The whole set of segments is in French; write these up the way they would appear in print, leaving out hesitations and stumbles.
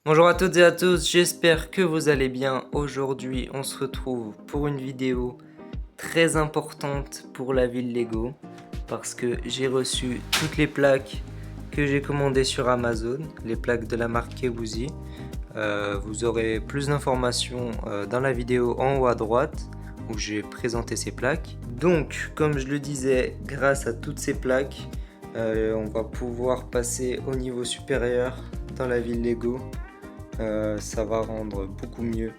Bonjour à toutes et à tous, j'espère que vous allez bien. Aujourd'hui, on se retrouve pour une vidéo très importante pour la ville Lego parce que j'ai reçu toutes les plaques que j'ai commandées sur Amazon, les plaques de la marque Kewoozie. Vous aurez plus d'informations dans la vidéo en haut à droite où j'ai présenté ces plaques. Donc, comme je le disais, grâce à toutes ces plaques, on va pouvoir passer au niveau supérieur dans la ville Lego. Ça va rendre beaucoup mieux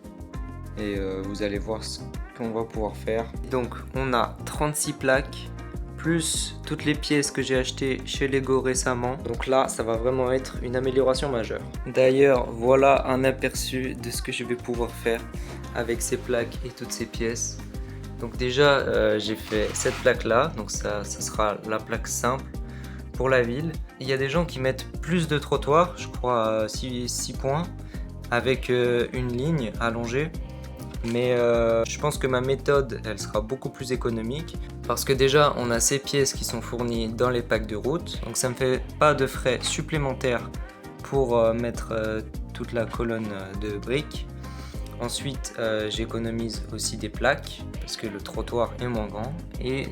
et vous allez voir ce qu'on va pouvoir faire. Donc on a 36 plaques plus toutes les pièces que j'ai achetées chez Lego récemment. Donc là ça va vraiment être une amélioration majeure. D'ailleurs voilà un aperçu de ce que je vais pouvoir faire avec ces plaques et toutes ces pièces. Donc déjà j'ai fait cette plaque là, donc ça sera la plaque simple pour la ville. Il y a des gens qui mettent plus de trottoirs, je crois 6 points, avec une ligne allongée. Mais je pense que ma méthode, elle sera beaucoup plus économique parce que déjà, on a ces pièces qui sont fournies dans les packs de route. Donc ça ne me fait pas de frais supplémentaires pour mettre toute la colonne de briques. Ensuite, j'économise aussi des plaques parce que le trottoir est moins grand et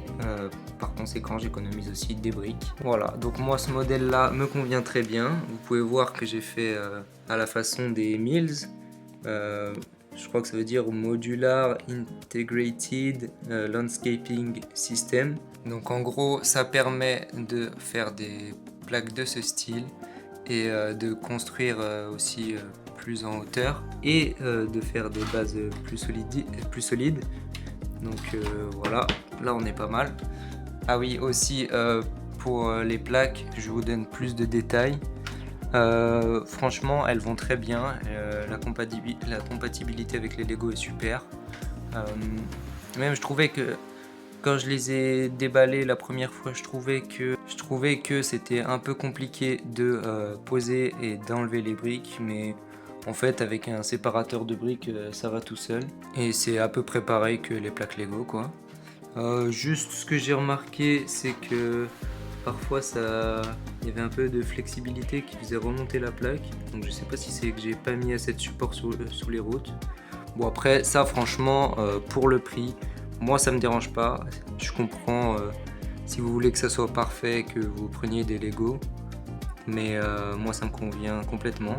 par conséquent, j'économise aussi des briques. Voilà, donc moi ce modèle-là me convient très bien. Vous pouvez voir que j'ai fait à la façon des Mills. Je crois que ça veut dire Modular Integrated Landscaping System. Donc en gros, ça permet de faire des plaques de ce style et de construire aussi plus en hauteur et de faire des bases plus solides. Donc voilà, là on est pas mal. Ah oui, aussi pour les plaques, je vous donne plus de détails. Franchement, elles vont très bien. La compatibilité avec les Lego est super. Même je trouvais que quand je les ai déballés la première fois, je trouvais que c'était un peu compliqué de poser et d'enlever les briques, mais en fait avec un séparateur de briques ça va tout seul. Et c'est à peu près pareil que les plaques Lego quoi. Juste ce que j'ai remarqué, c'est que parfois il y avait un peu de flexibilité qui faisait remonter la plaque. Donc je sais pas si c'est que j'ai pas mis assez de support sous les routes. Bon après ça franchement pour le prix, moi ça me dérange pas. Je comprends si vous voulez que ça soit parfait, que vous preniez des Lego. Mais moi ça me convient complètement.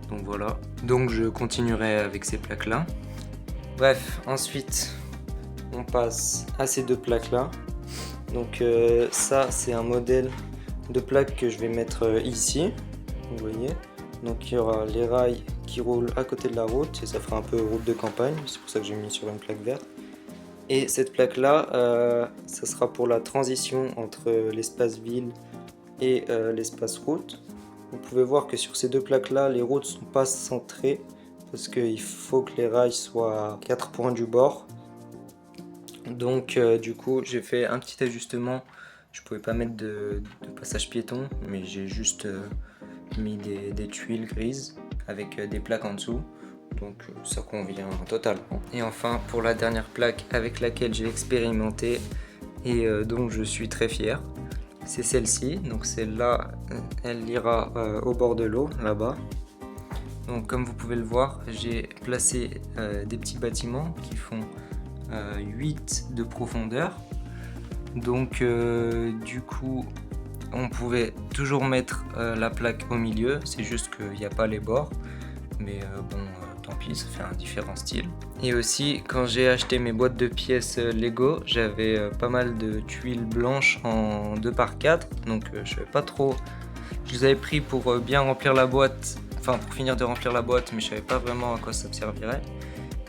Donc voilà. Donc je continuerai avec ces plaques là. Bref, ensuite on passe à ces deux plaques là. Donc ça c'est un modèle de plaque que je vais mettre ici, vous voyez. Donc il y aura les rails qui roulent à côté de la route et ça fera un peu route de campagne, c'est pour ça que j'ai mis sur une plaque verte. Et cette plaque là, ça sera pour la transition entre l'espace ville et l'espace route. Vous pouvez voir que sur ces deux plaques là, les routes ne sont pas centrées parce qu'il faut que les rails soient à 4 points du bord. Donc du coup j'ai fait un petit ajustement. Je pouvais pas mettre de passage piéton, mais j'ai juste mis des tuiles grises avec des plaques en dessous. Donc ça convient totalement. Et enfin pour la dernière plaque avec laquelle j'ai expérimenté et dont je suis très fier, c'est celle-ci. Donc celle-là, elle ira au bord de l'eau là-bas. Donc comme vous pouvez le voir, j'ai placé des petits bâtiments qui font 8 de profondeur. Donc du coup on pouvait toujours mettre la plaque au milieu, c'est juste qu'il n'y a pas les bords, mais bon tant pis, ça fait un différent style. Et aussi quand j'ai acheté mes boîtes de pièces Lego, j'avais pas mal de tuiles blanches en 2x4, donc je savais pas trop, je les avais pris pour bien remplir la boîte, enfin pour finir de remplir la boîte, mais je savais pas vraiment à quoi ça me servirait.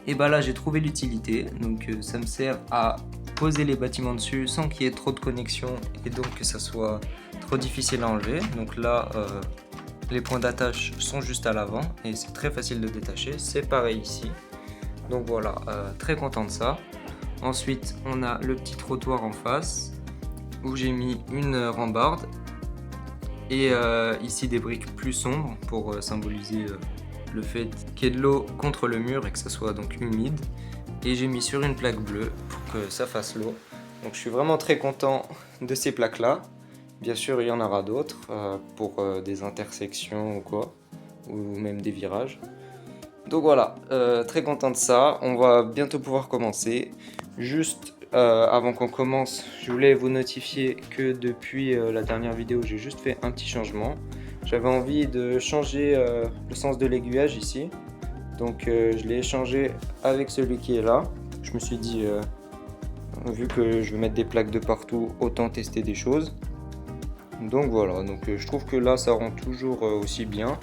Et bah là j'ai trouvé l'utilité, donc ça me sert à poser les bâtiments dessus sans qu'il y ait trop de connexion et donc que ça soit trop difficile à enlever. Donc là les points d'attache sont juste à l'avant et c'est très facile de détacher, c'est pareil ici. Donc voilà, très content de ça. Ensuite on a le petit trottoir en face où j'ai mis une rambarde et ici des briques plus sombres pour symboliser le fait qu'il y ait de l'eau contre le mur et que ça soit donc humide. Et j'ai mis sur une plaque bleue pour que ça fasse l'eau. Donc je suis vraiment très content de ces plaques là. Bien sûr il y en aura d'autres pour des intersections ou quoi. ou même des virages. Donc voilà, très content de ça. On va bientôt pouvoir commencer. Juste avant qu'on commence, je voulais vous notifier que depuis la dernière vidéo, j'ai juste fait un petit changement. J'avais envie de changer le sens de l'aiguillage ici. Donc je l'ai changé avec celui qui est là. Je me suis dit, vu que je vais mettre des plaques de partout, autant tester des choses. Donc voilà, donc je trouve que là ça rend toujours aussi bien.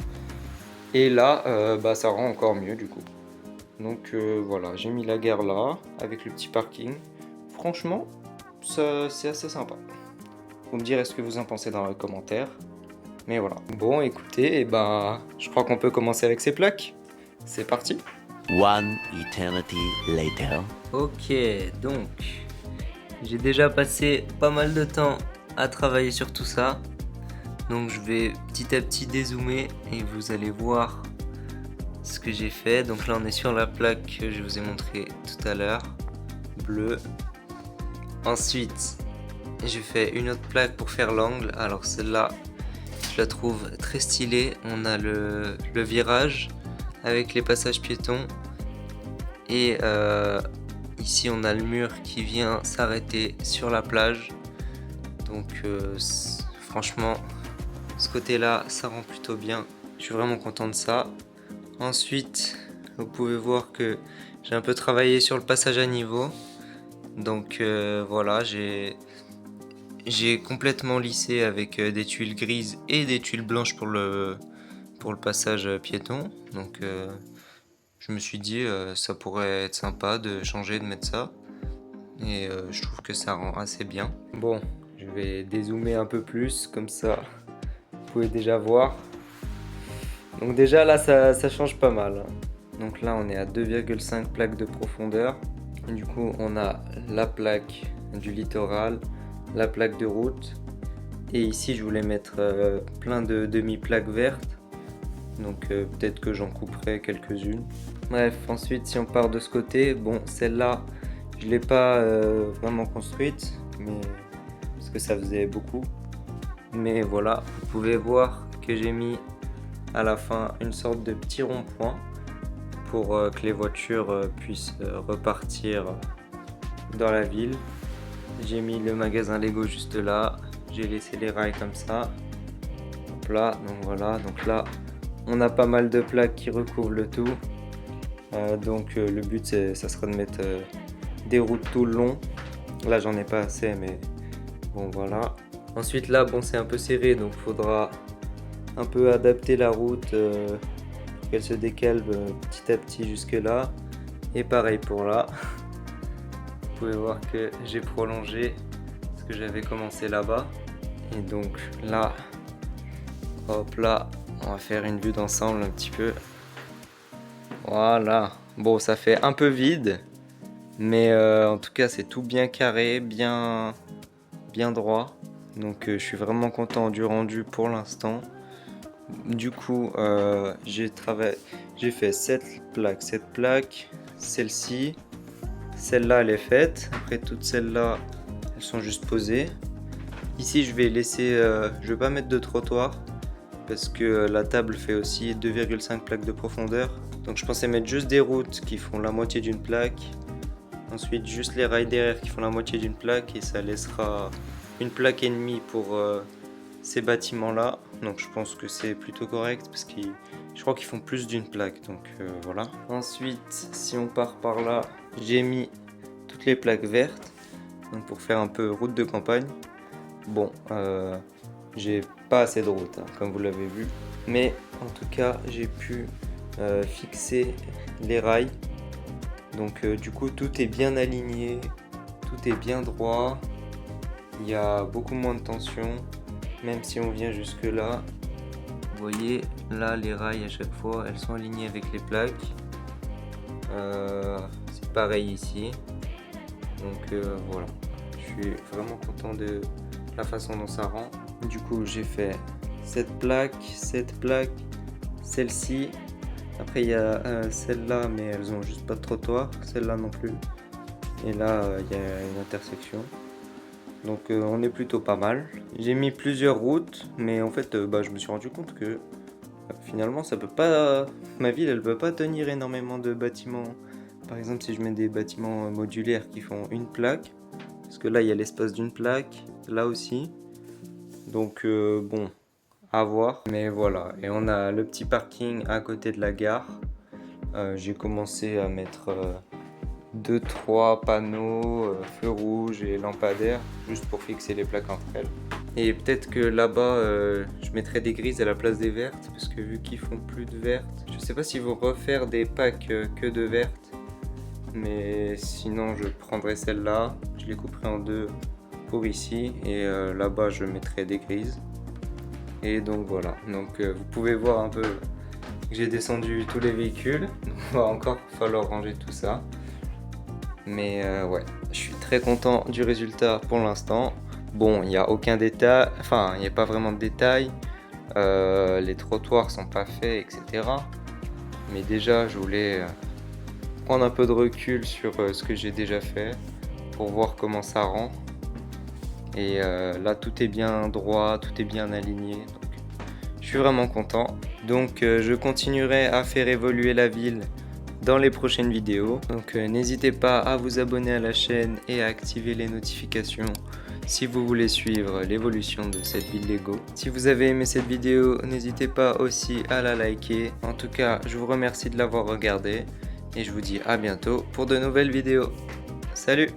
Et là, ça rend encore mieux du coup. Donc voilà, j'ai mis la gare là, avec le petit parking. Franchement, c'est assez sympa. Vous me direz ce que vous en pensez dans les commentaires. Mais voilà. Bon, écoutez, je crois qu'on peut commencer avec ces plaques. C'est parti. One eternity later. Ok, donc j'ai déjà passé pas mal de temps à travailler sur tout ça. Donc je vais petit à petit dézoomer et vous allez voir ce que j'ai fait. Donc là on est sur la plaque que je vous ai montré tout à l'heure, bleue. Ensuite j'ai fait une autre plaque pour faire l'angle. Alors celle-là je la trouve très stylée. On a le virage avec les passages piétons et ici on a le mur qui vient s'arrêter sur la plage. Donc franchement ce côté là ça rend plutôt bien, je suis vraiment content de ça. Ensuite vous pouvez voir que j'ai un peu travaillé sur le passage à niveau. Donc voilà, j'ai complètement lissé avec des tuiles grises et des tuiles blanches pour le passage piéton. Donc je me suis dit ça pourrait être sympa de changer, de mettre ça. Et je trouve que ça rend assez bien. Bon, je vais dézoomer un peu plus, comme ça vous pouvez déjà voir. Donc déjà là ça change pas mal. Donc là on est à 2,5 plaques de profondeur. Et du coup on a la plaque du littoral, la plaque de route. Et ici je voulais mettre plein de demi-plaques vertes. Donc peut-être que j'en couperai quelques-unes. Bref, ensuite si on part de ce côté, bon celle-là je ne l'ai pas vraiment construite, mais parce que ça faisait beaucoup. Mais voilà, vous pouvez voir que j'ai mis à la fin une sorte de petit rond-point pour que les voitures puissent repartir dans la ville. J'ai mis le magasin Lego juste là, j'ai laissé les rails comme ça. Hop là, donc voilà, donc là on a pas mal de plaques qui recouvrent le tout. Donc le but ça sera de mettre des routes tout le long. Là j'en ai pas assez, mais bon voilà. Ensuite là bon c'est un peu serré, donc faudra un peu adapter la route pour qu'elle se décale petit à petit jusque là. Et pareil pour là. Vous pouvez voir que j'ai prolongé ce que j'avais commencé là-bas. Et donc là, hop là, on va faire une vue d'ensemble un petit peu. Voilà. Bon, ça fait un peu vide, mais en tout cas c'est tout bien carré, bien droit. Donc je suis vraiment content du rendu pour l'instant. Du coup j'ai fait cette plaque, celle-ci, celle-là elle est faite. Après toutes celles-là elles sont juste posées. Ici je vais laisser, je vais pas mettre de trottoir parce que la table fait aussi 2,5 plaques de profondeur. Donc je pensais mettre juste des routes qui font la moitié d'une plaque. Ensuite juste les rails derrière qui font la moitié d'une plaque, et ça laissera une plaque et demie pour ces bâtiments là. Donc je pense que c'est plutôt correct parce que je crois qu'ils font plus d'une plaque. Donc voilà. Ensuite si on part par là, j'ai mis toutes les plaques vertes, donc pour faire un peu route de campagne. Bon j'ai pas assez de route hein, comme vous l'avez vu, mais en tout cas j'ai pu fixer les rails. Donc du coup tout est bien aligné, tout est bien droit, il y a beaucoup moins de tension, même si on vient jusque là. Vous voyez là les rails à chaque fois elles sont alignées avec les plaques. C'est pareil ici. Donc voilà, je suis vraiment content de la façon dont ça rend. Du coup j'ai fait cette plaque, celle-ci. Après il y a celle-là, mais elles ont juste pas de trottoir, celle-là non plus. Et là il y a une intersection. Donc on est plutôt pas mal. J'ai mis plusieurs routes, mais en fait je me suis rendu compte que finalement ça peut pas, ma ville elle peut pas tenir énormément de bâtiments. Par exemple si je mets des bâtiments modulaires qui font une plaque, parce que là il y a l'espace d'une plaque, là aussi, donc bon, à voir. Mais voilà, et on a le petit parking à côté de la gare. J'ai commencé à mettre 2-3 panneaux, feux rouges et lampadaires, juste pour fixer les plaques entre elles. Et peut-être que là-bas, je mettrai des grises à la place des vertes, parce que vu qu'ils font plus de vertes, je sais pas s'ils vont refaire des packs que de vertes, mais sinon je prendrai celle-là, je les couperai en deux pour ici, et là-bas je mettrai des grises. Et donc voilà, donc vous pouvez voir un peu que j'ai descendu tous les véhicules, donc il va encore falloir ranger tout ça. Mais ouais, je suis très content du résultat pour l'instant. Bon, il n'y a aucun détail, enfin, il n'y a pas vraiment de détails. Les trottoirs sont pas faits, etc. Mais déjà, je voulais prendre un peu de recul sur ce que j'ai déjà fait pour voir comment ça rend. Et là, tout est bien droit, tout est bien aligné. Donc, je suis vraiment content. Donc, je continuerai à faire évoluer la ville dans les prochaines vidéos. Donc n'hésitez pas à vous abonner à la chaîne et à activer les notifications si vous voulez suivre l'évolution de cette ville Lego. Si vous avez aimé cette vidéo, n'hésitez pas aussi à la liker. En tout cas, je vous remercie de l'avoir regardé et je vous dis à bientôt pour de nouvelles vidéos. Salut!